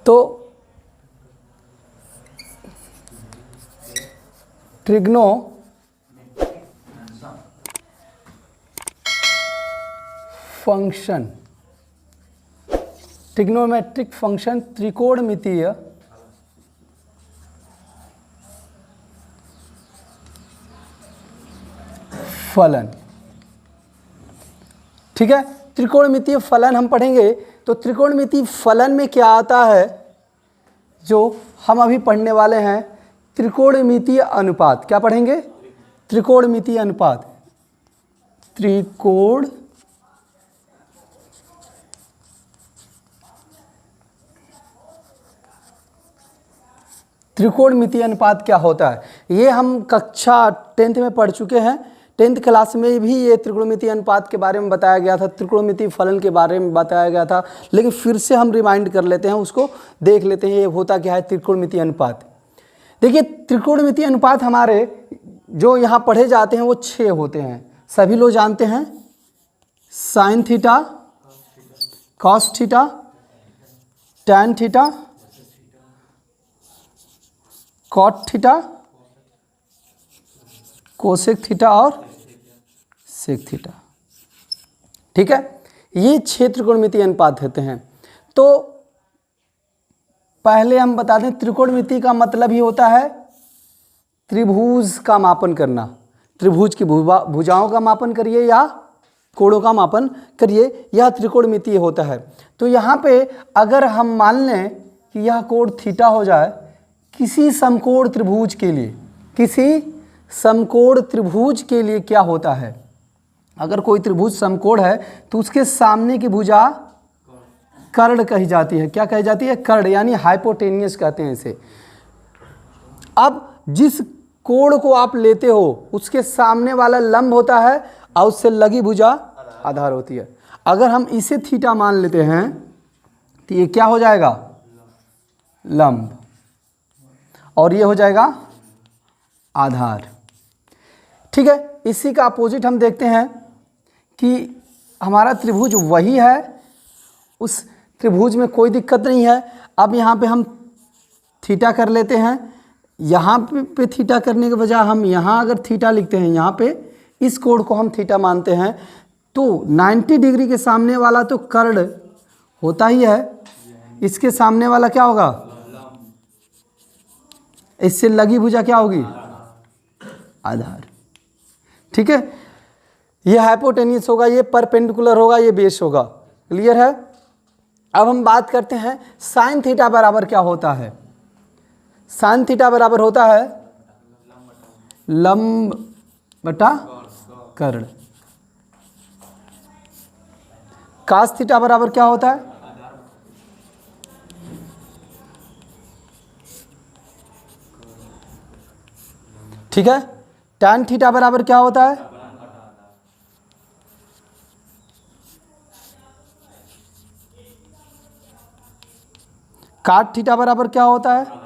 तो trigno function, trigonometric function, त्रिकोणमितीय फलन। ठीक है, त्रिकोणमितीय फलन हम पढ़ेंगे। तो त्रिकोणमितीय फलन में क्या आता है, जो हम अभी पढ़ने वाले हैं, त्रिकोणमितीय अनुपात। क्या पढ़ेंगे? त्रिकोणमितीय अनुपात। त्रिकोणमितीय अनुपात क्या होता है, ये हम कक्षा 10th में पढ़ चुके हैं। 10th क्लास में भी ये त्रिकोणमितीय अनुपात के बारे में बताया गया था, त्रिकोणमितीय फलन के बारे में बताया गया था, लेकिन फिर से हम रिमाइंड कर लेते हैं, उसको देख लेते हैं ये होता क्या है त्रिकोणमितीय अनुपात। देखिए, त्रिकोणमितीय अनुपात हमारे जो यहाँ पढ़े जाते हैं वो 6 होते हैं, सभी लोग जानते हैं। Sine theta, cos theta, tan theta, cot theta, cosec theta और सेक थीटा। ठीक है, ये 6 त्रिकोणमितीय अनुपात होते हैं। तो पहले हम बता दें, त्रिकोणमिति का मतलब ही होता है त्रिभुज का मापन करना। त्रिभुज की भुजाओं का मापन करिए या कोणों का मापन करिए, यह त्रिकोणमितीय होता है। तो यहाँ पे अगर हम मान लें कि यह कोण थीटा हो जाए किसी समकोण त्रिभुज के लिए, किसी समकोण त्रिभुज के लिए क्या होता है, अगर कोई त्रिभुज समकोण है तो उसके सामने की भुजा कर्ण कही जाती है। क्या कही जाती है? कर्ण, यानी हाइपोटेनियस कहते हैं इसे। अब जिस कोण को आप लेते हो उसके सामने वाला लंब होता है और उससे लगी भुजा आधार होती है। अगर हम इसे थीटा मान लेते हैं तो ये क्या हो जाएगा? लंब, और ये हो जाएगा आधार। ठीक है, इसी का अपोजिट हम देखते हैं कि हमारा त्रिभुज वही है, उस त्रिभुज में कोई दिक्कत नहीं है। अब यहाँ पे हम थीटा कर लेते हैं, यहाँ पे थीटा करने के बजाय हम यहाँ अगर थीटा लिखते हैं, यहाँ पे इस कोण को हम थीटा मानते हैं, तो 90 डिग्री के सामने वाला तो कर्ण होता ही है, इसके सामने वाला क्या होगा? इससे लगी भुजा क्या होगी? आधार। ठीक है, ये हाइपोटेनियस होगा, ये परपेंडिकुलर होगा, ये बेस होगा। क्लियर है? अब हम बात करते हैं साइन थीटा बराबर क्या होता है। साइन थीटा बराबर होता है लंब बटा कर्ण। कास थीटा बराबर क्या होता है? ठीक है, टैन थीटा बराबर क्या होता है? काट थीटा बराबर क्या होता है?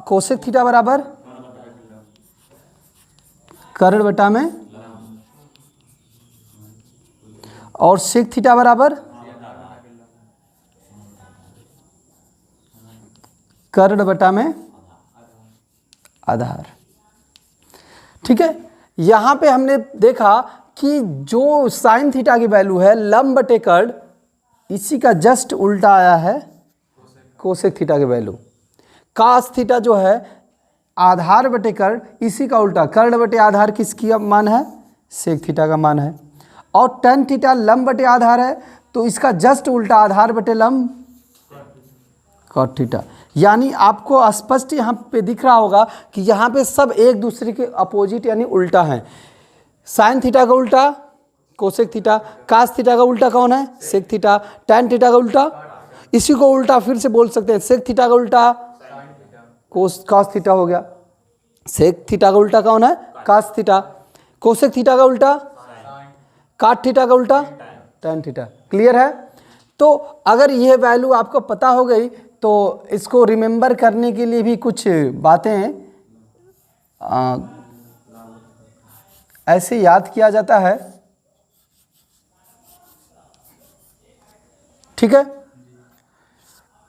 कोसेक थीटा बराबर कर्ण बटा में, और सेक थीटा बराबर कर्ण बटा में आधार। ठीक है, यहाँ पे हमने देखा कि जो साइन थीटा की वैल्यू है लंब बटे कर्ण, इसी का जस्ट उल्टा आया है कोसेक थीटा की वैल्यू। कास थीटा जो है आधार बटे कर्ण, इसी का उल्टा कर्ण बटे आधार किसकी मान है? सेक थीटा का मान है। और टैन थीटा लंब बटे आधार है, तो इसका जस्ट उल्टा आधार बटे लंब कॉट थीटा। यानी आपको स्पष्ट यहाँ पे दिख रहा होगा कि यहाँ पे सब एक दूसरे के अपोजिट यानी उल्टा हैं। साइन थीटा का उल्टा कोसेक थीटा, कास थीटा का उल्टा कौन है? Sec theta. टैन थीटा का उल्टा, इसी को उल्टा फिर से बोल सकते हैं, सेक थीटा का उल्टा कॉस थीटा हो गया। सेक थीटा का उल्टा कौन है? Cos theta. कोसेक थीटा का उल्टा काट थीटा का उल्टा टैन थीटा। क्लियर है? तो अगर यह वैल्यू आपको पता हो गई तो इसको रिमेंबर करने के लिए भी कुछ बातें ऐसे याद किया जाता है। ठीक है,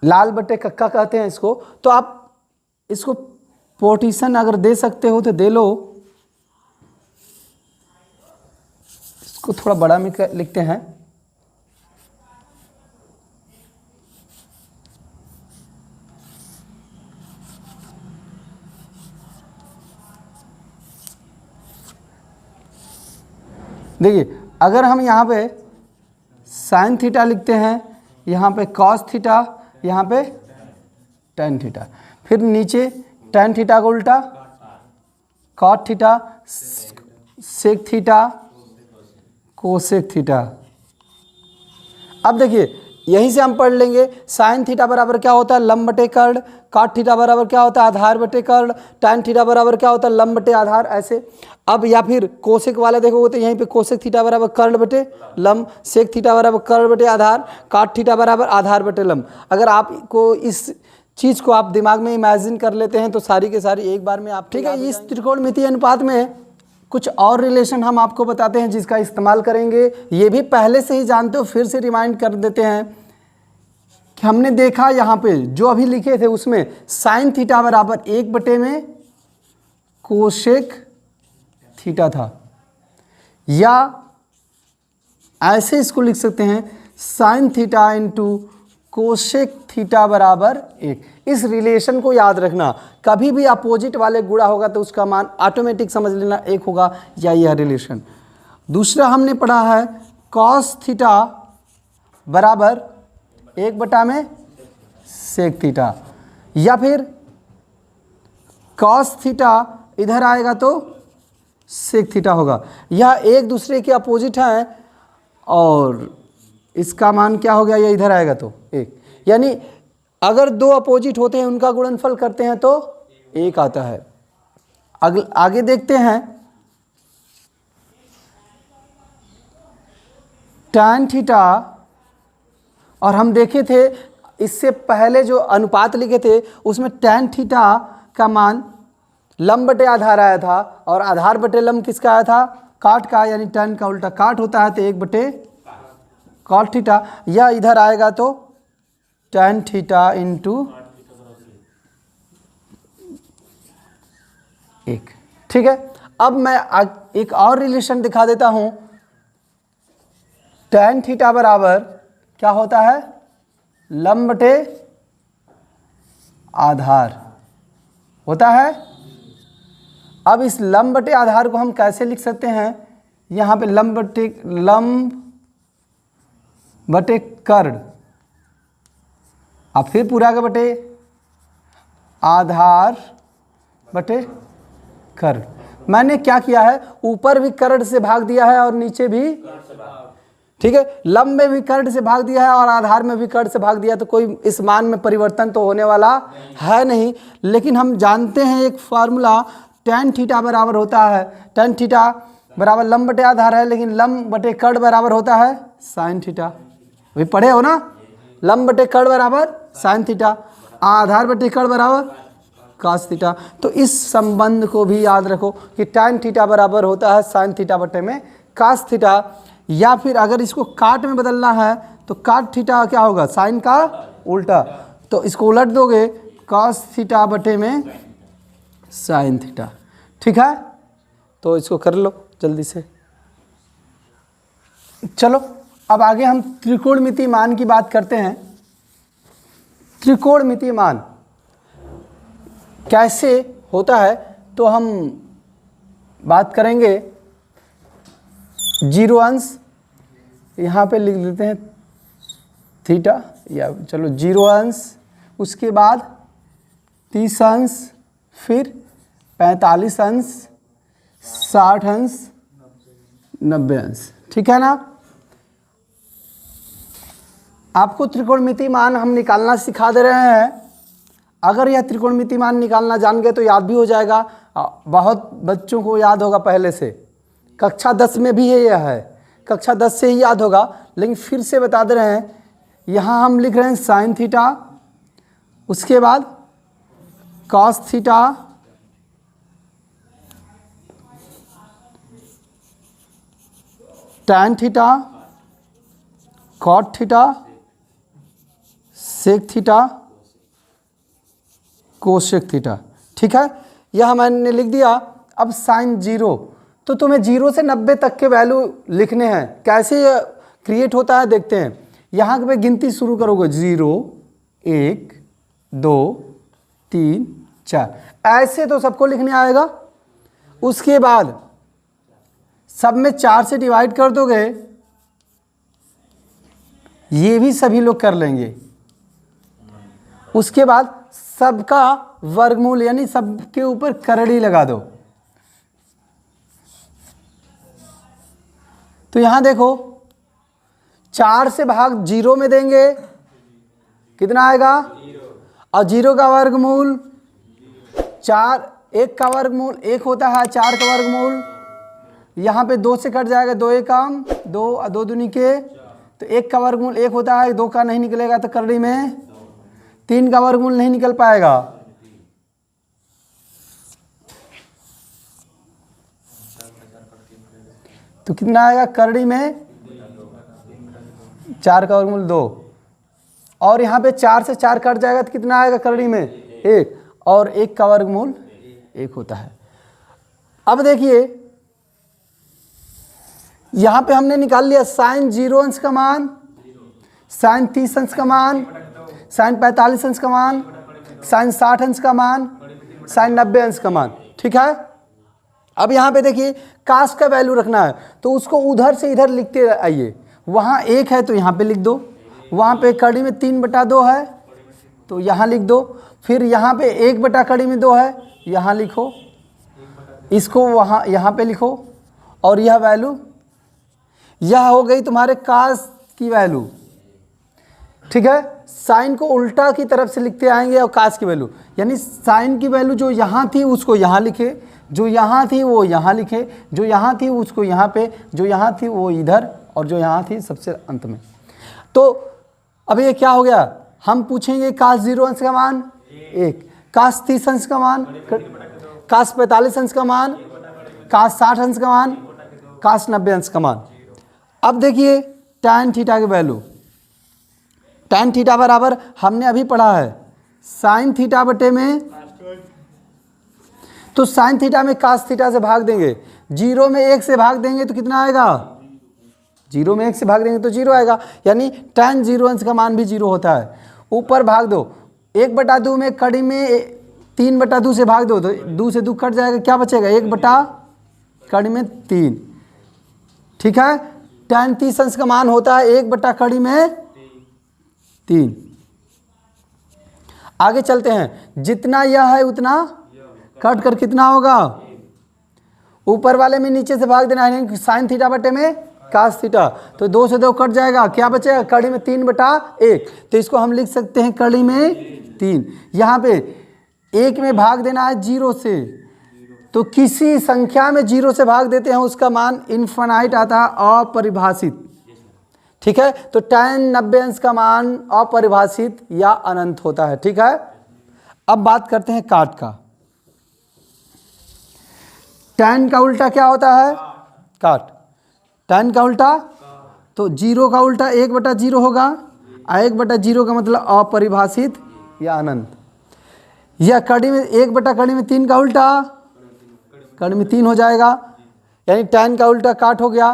लाल बटे कक्का कहते हैं इसको। तो आप इसको पोर्टीशन अगर दे सकते हो तो दे लो। इसको थोड़ा बड़ा में लिखते हैं। देखिए, अगर हम यहाँ पे साइन थीटा लिखते हैं, यहाँ पे कॉस थीटा, यहाँ पे टेन थीटा, फिर नीचे टेन थीटा का उल्टा cot theta, sec theta, cosec theta. अब देखिए, यहीं से हम पढ़ लेंगे साइन थीटा बराबर क्या होता है, लंब बटे कर्ण। कॉट थीटा बराबर क्या होता है, आधार बटे कर्ण। टेन थीटा बराबर क्या होता है, लंब बटे आधार। ऐसे अब या फिर कोसेक वाला देखोगे तो यहीं पे कोसेक थीटा बराबर कर्ण बटे लंब, सेक थीटा बराबर कर्ण बटे आधार, कॉट थीटा बराबर आधार बटे लंब। अगर आपको इस चीज़ को आप दिमाग में इमेजिन कर लेते हैं तो सारी के सारी एक बार में आप, ठीक है। इस त्रिकोणमितीय अनुपात में कुछ और रिलेशन हम आपको बताते हैं जिसका इस्तेमाल करेंगे। ये भी पहले से ही जानते हो, फिर से रिमाइंड कर देते हैं कि हमने देखा यहाँ पे जो अभी लिखे थे उसमें साइन थीटा बराबर 1 में कोसेक थीटा था, या ऐसे इसको लिख सकते हैं sine theta into cosec theta बराबर 1। इस रिलेशन को याद रखना, कभी भी अपोजिट वाले गुणा होगा तो उसका मान ऑटोमेटिक समझ लेना 1 होगा, या यह रिलेशन। दूसरा हमने पढ़ा है कॉस थीटा बराबर 1 में सेक थीटा, या फिर कॉस थीटा इधर आएगा तो सेक थीटा होगा। यह एक दूसरे के अपोजिट हैं और इसका मान क्या हो गया, ये इधर आएगा तो 1। यानी अगर दो अपोजिट होते हैं उनका गुणनफल करते हैं तो 1 आता है। आगे देखते हैं tan थीटा, और हम देखे थे इससे पहले जो अनुपात लिखे थे उसमें tan थीटा का मान लंब बटे आधार आया था, और आधार बटे लंब किसका आया था, काट का। यानी tan का उल्टा काट होता है तो 1 बटे कॉट थीटा, या इधर आएगा तो tan थीटा इंटू 1। ठीक है, अब मैं एक और रिलेशन दिखा देता हूं। tan थीटा बराबर क्या होता है, लंब बटे आधार होता है। अब इस लंब बटे आधार को हम कैसे लिख सकते हैं, यहाँ पे लंब बटे कर्ण, अब फिर पूरा का बटे आधार बटे कर्ण। मैंने क्या किया है, ऊपर भी कर्ण से भाग दिया है और नीचे भी, ठीक है, लंब में भी कर्ण से भाग दिया है और आधार में भी कर्ण से भाग दिया, तो कोई इस मान में परिवर्तन तो होने वाला है नहीं। लेकिन हम जानते हैं एक फार्मूला, tan थीटा बराबर होता है, tan थीटा बराबर लंब बटे आधार है, लेकिन लंब बटे कर्ण बराबर होता है साइन थीटा। अभी पढ़े हो ना, लंब बटे कर्ण बराबर साइन थीटा, आधार बटे कर्ण बराबर कॉस थीटा। तो इस संबंध को भी याद रखो कि tan थीटा बराबर होता है साइन थीटा बटे में कॉस थीटा। या फिर अगर इसको काट में बदलना है तो काट थीटा क्या होगा, साइन का उल्टा, तो इसको उलट दोगे कॉस थीटा बटे में साइन थीटा। ठीक है, तो इसको कर लो जल्दी से। चलो अब आगे हम त्रिकोणमितीय मान की बात करते हैं। त्रिकोणमितीय मान कैसे होता है तो हम बात करेंगे। 0 अंश यहाँ पे लिख लेते हैं थीटा, या चलो 0 अंश, उसके बाद 30 अंश, फिर 45 अंश, 60 अंश, 90 अंश। ठीक है ना, आपको त्रिकोणमितीय मान हम निकालना सिखा दे रहे हैं। अगर यह त्रिकोणमितीय मान निकालना जान गए तो याद भी हो जाएगा। बहुत बच्चों को याद होगा पहले से, कक्षा 10 में भी यह है, कक्षा 10 से ही याद होगा, लेकिन फिर से बता दे रहे हैं। यहाँ हम लिख रहे हैं साइन थीटा, उसके बाद cos theta, tan theta, cot theta, sec theta, cosec theta. ठीक है, यह मैंने लिख दिया। अब साइन जीरो, तो तुम्हें 0 से 90 तक के वैल्यू लिखने हैं। कैसे यह क्रिएट होता है देखते हैं। यहाँ पे गिनती शुरू करोगे 0, 1, 2, 3, 4, ऐसे तो सबको लिखने आएगा। उसके बाद सब में 4 से डिवाइड कर दोगे, ये भी सभी लोग कर लेंगे। उसके बाद सबका वर्गमूल यानी सबके ऊपर करड़ी लगा दो। तो यहां देखो 4 से भाग 0 में देंगे, कितना आएगा? और 0 का वर्गमूल 4, 1 का वर्गमूल 1 होता है, 4 का वर्गमूल यहाँ पे 2 से कट जाएगा, 2 एक काम 2, 2 दूनी के, तो 1 का वर्गमूल 1 होता है, 2 का नहीं निकलेगा तो करड़ी में 3 का वर्गमूल नहीं निकल पाएगा। तो कितना आएगा करड़ी में? 4 का वर्गमूल 2, और यहाँ पे 4 से 4 कट जाएगा तो कितना आएगा करड़ी में? 1, और 1 का वर्गमूल 1 होता है। अब देखिए यहाँ पे हमने निकाल लिया साइन 0 अंश का मान, साइन 30 अंश का मान, साइन 45 अंश का मान, साइन 60 अंश का मान, साइन 90 अंश का मान। ठीक है, अब यहाँ पे देखिए कास का वैल्यू रखना है, तो उसको उधर से इधर लिखते आइए। वहाँ 1 है तो यहाँ पे लिख दो, वहाँ पे कड़ी में 3/2 है तो यहाँ लिख दो, फिर यहाँ पे 1/2 है यहाँ लिखो, इसको वहाँ यहाँ पे लिखो, और यह वैल्यू, यह हो गई तुम्हारे कास की वैल्यू। ठीक है, साइन को उल्टा की तरफ से लिखते आएंगे और कास की वैल्यू, यानी साइन की वैल्यू जो यहाँ थी उसको यहाँ लिखे, जो यहाँ थी वो यहाँ लिखे, जो यहाँ थी उसको यहाँ पे, जो यहाँ थी वो इधर, और जो यहाँ थी सबसे अंत में। तो अब ये क्या हो गया, हम पूछेंगे कास 0 अंश का मान 1, कास 30 अंश का मान, कास 45 अंश का मान, कास 60 अंश का मान, कास 90 अंश का मान। अब देखिए टैन थीटा की वैल्यू, टैन थीटा बराबर हमने अभी पढ़ा है साइन थीटा बटे में, तो साइन थीटा में कास थीटा से भाग देंगे, 0 में 1 से भाग देंगे तो कितना आएगा? 0 में 1 से भाग देंगे तो 0 आएगा, यानी टैन 0 अंश का मान भी 0 होता है। ऊपर भाग दो, 1/2 में कड़ी में 3/2 से भाग दो तो 2 से 2 कट जाएगा, क्या बचेगा? 1/कड़ी में 3। ठीक है, टैन 30 अंश का मान होता है 1/कड़ी में 3। आगे चलते हैं, जितना यह है उतना कट कर कितना होगा? ऊपर वाले में नीचे से भाग देना है, साइन थीटा बटे में कास थीटा, तो 2 से 2 कट जाएगा, क्या बचेगा? कड़ी में 3/1, तो इसको हम लिख सकते हैं कड़ी में 3। यहाँ पे 1 में भाग देना है 0 से, तो किसी संख्या में 0 से भाग देते हैं उसका मान इनफाइनाइट आता है, अपरिभाषित। ठीक है, तो टैन 90 अंश का मान अपरिभाषित या अनंत होता है। ठीक है, अब बात करते हैं काट का। टैन का उल्टा क्या होता है? काट। टैन का उल्टा, तो 0 का उल्टा 1/0 होगा, 1/0 का मतलब अपरिभाषित या अनंत। यह कड़ी में 1/कड़ी में 3 का उल्टा कड़ी में 3 हो जाएगा, यानी टैन का उल्टा काट हो गया।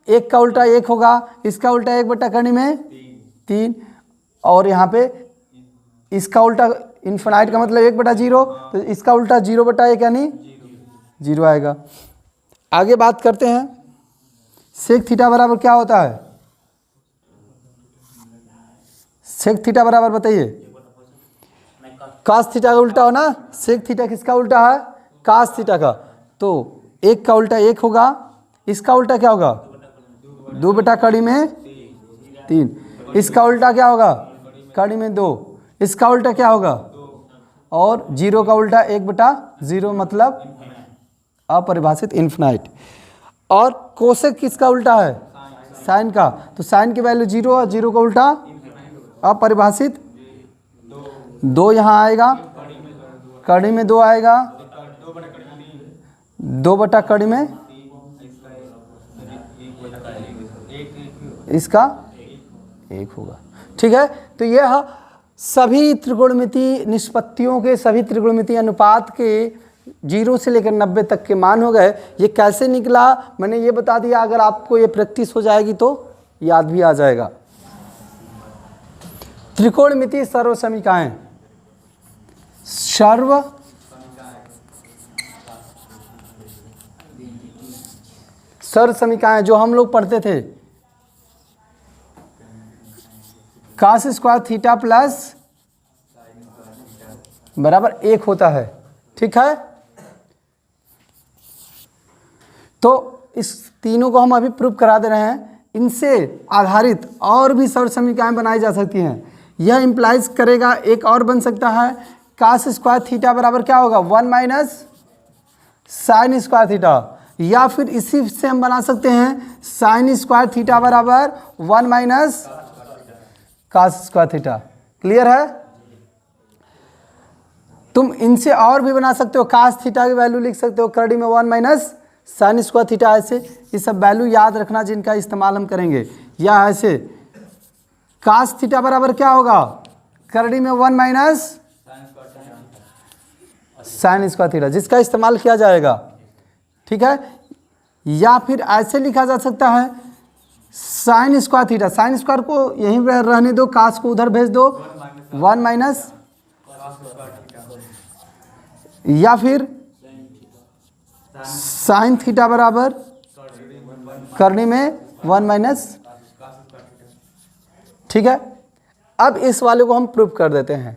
1 का उल्टा 1 होगा, इसका उल्टा 1/कड़ी में 3, और यहाँ पे इसका उल्टा इनफिनाइट का मतलब 1/0, तो इसका उल्टा 0/1 यानी 0 आएगा। आगे बात करते हैं, सेक थीटा बराबर क्या होता है? सेक थीटा बराबर बताइए। कास थीटा का उल्टा हो ना, सेक थीटा किसका उल्टा है? कास थीटा का, तो 1 का उल्टा 1 होगा, इसका उल्टा क्या होगा? 2/कड़ी में 3, इसका उल्टा क्या होगा? कड़ी में 2, इसका उल्टा क्या होगा? और 0 का उल्टा 1/0 मतलब अपरिभाषित इनफिनाइट। और कोसेक किसका उल्टा है? साइन का, तो साइन की वैल्यू 0 है, 0 का उल्टा अपरिभाषित 2 यहाँ आएगा, कड़ी में 2 आएगा, 2/कड़ी में इसका 1 होगा। ठीक है, तो यह सभी त्रिकोणमितीय निष्पत्तियों के, सभी त्रिकोणमितीय अनुपात के 0 से लेकर 90 तक के मान हो गए। ये कैसे निकला मैंने ये बता दिया, अगर आपको ये प्रैक्टिस हो जाएगी तो याद भी आ जाएगा। त्रिकोणमितीय सर्व समीकरण, सर्व समीकरण जो हम लोग पढ़ते थे, cos स्क्वायर थीटा प्लस बराबर 1 होता है। ठीक है, तो इस तीनों को हम अभी प्रूव करा दे रहे हैं। इनसे आधारित और भी सर्व समीकरण बनाई जा सकती हैं। यह इंप्लाइज करेगा, एक और बन सकता है, cos स्क्वायर थीटा बराबर क्या होगा 1 माइनस साइन स्क्वायर थीटा, या फिर इसी से हम बना सकते हैं साइन स्क्वायर थीटा बराबर 1 minus cos square theta. Clear है? तुम इनसे और भी बना सकते हो, cos थीटा की वैल्यू लिख सकते हो करड़ी में 1 माइनस साइन स्क्वायर थीटा, ऐसे ये सब वैल्यू याद रखना जिनका इस्तेमाल हम करेंगे। या ऐसे cos थीटा बराबर क्या होगा करड़ी में 1 माइनस साइन स्क्वायर थीटा, जिसका इस्तेमाल किया जाएगा। ठीक है, या फिर ऐसे लिखा जा सकता है sine square theta, sine square को यहीं पर रहने दो, cos को उधर भेज दो 1 माइनस, या फिर साइन थीटा बराबर करने में 1 माइनस। ठीक है, अब इस वाले को हम प्रूव कर देते हैं।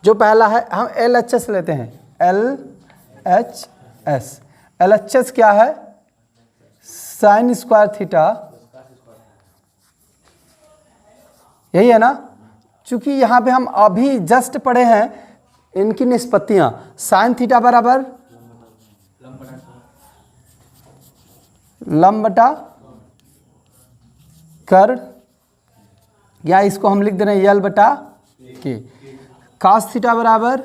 जो पहला है हम LHS लेते हैं, LHS। LHS क्या है? साइन स्क्वायर थीटा, यही है ना। चूंकि यहाँ पे हम अभी जस्ट पढ़े हैं इनकी निष्पत्तियां, साइन थीटा बराबर लंब बटा कर, या इसको हम लिख दे रहे हैं यल बटा के। cos थीटा बराबर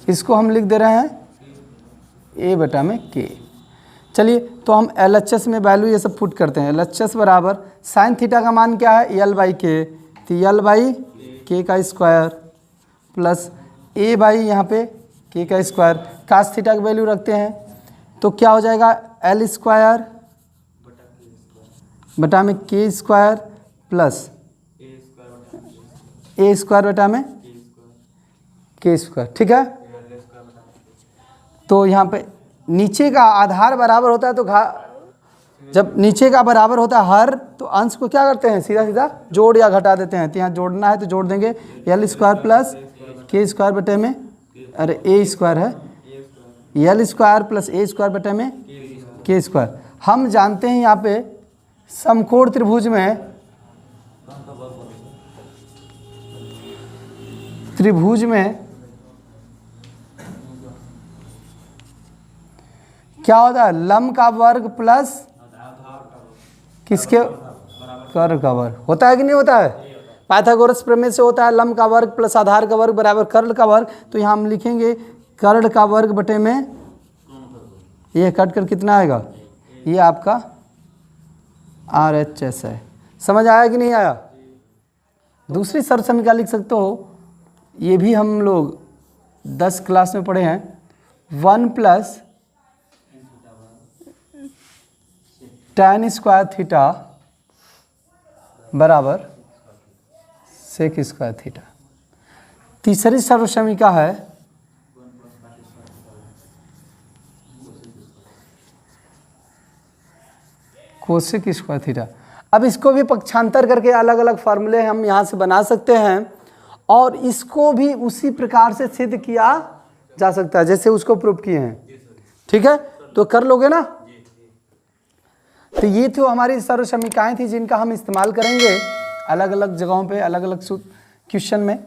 इसको हम लिख दे रहे हैं a बटा में k। चलिए, तो हम LHS में वैल्यू ये सब पुट करते हैं। LHS बराबर साइन थीटा का मान क्या है यल बाई के, तो यल बाई के का स्क्वायर प्लस a बाई यहाँ पे के का स्क्वायर। cos थीटा की वैल्यू रखते हैं तो क्या हो जाएगा L स्क्वायर बटा में के स्क्वायर प्लस a स्क्वायर बटा में के स्क्वायर। ठीक है, तो यहाँ पे नीचे का आधार बराबर होता है, तो जब नीचे का बराबर होता है हर, तो अंश को क्या करते हैं सीधा सीधा जोड़ या घटा देते हैं। तो यहाँ जोड़ना है तो जोड़ देंगे यल स्क्वायर प्लस के स्क्वायर बटे में, अरे ए स्क्वायर है, यल स्क्वायर प्लस ए स्क्वायर बटे में के स्क्वायर। हम जानते हैं यहाँ पे समकोण त्रिभुज में क्या होता है लंब का वर्ग प्लस किसके कर्ल का वर्ग होता है कि नहीं होता है। पाइथागोरस प्रमेय से होता है लंब का वर्ग प्लस आधार का वर्ग बराबर कर्ल का वर्ग। तो यहाँ हम लिखेंगे कर्ल का वर्ग बटे में ये कट कर कितना आएगा, ये आपका RHS है। समझ आया कि नहीं आया? दूसरी सर्व समीकरण लिख सकते हो, ये भी हम लोग 10 क्लास में पढ़े हैं, 1 प्लस tan स्क्वायर थीटा बराबर सेक स्क्वायर थीटा। तीसरी सर्व समीकरण है कोसेक स्क्वायर थीटा। अब इसको भी पक्षांतर करके अलग अलग फार्मूले हम यहाँ से बना सकते हैं और इसको भी उसी प्रकार से सिद्ध किया जा सकता है जैसे उसको प्रूव किए हैं। ठीक है, तो कर लोगे ना। तो ये तो हमारी सर्व समीकरण थी जिनका हम इस्तेमाल करेंगे अलग अलग जगहों पे अलग अलग क्वेश्चन में।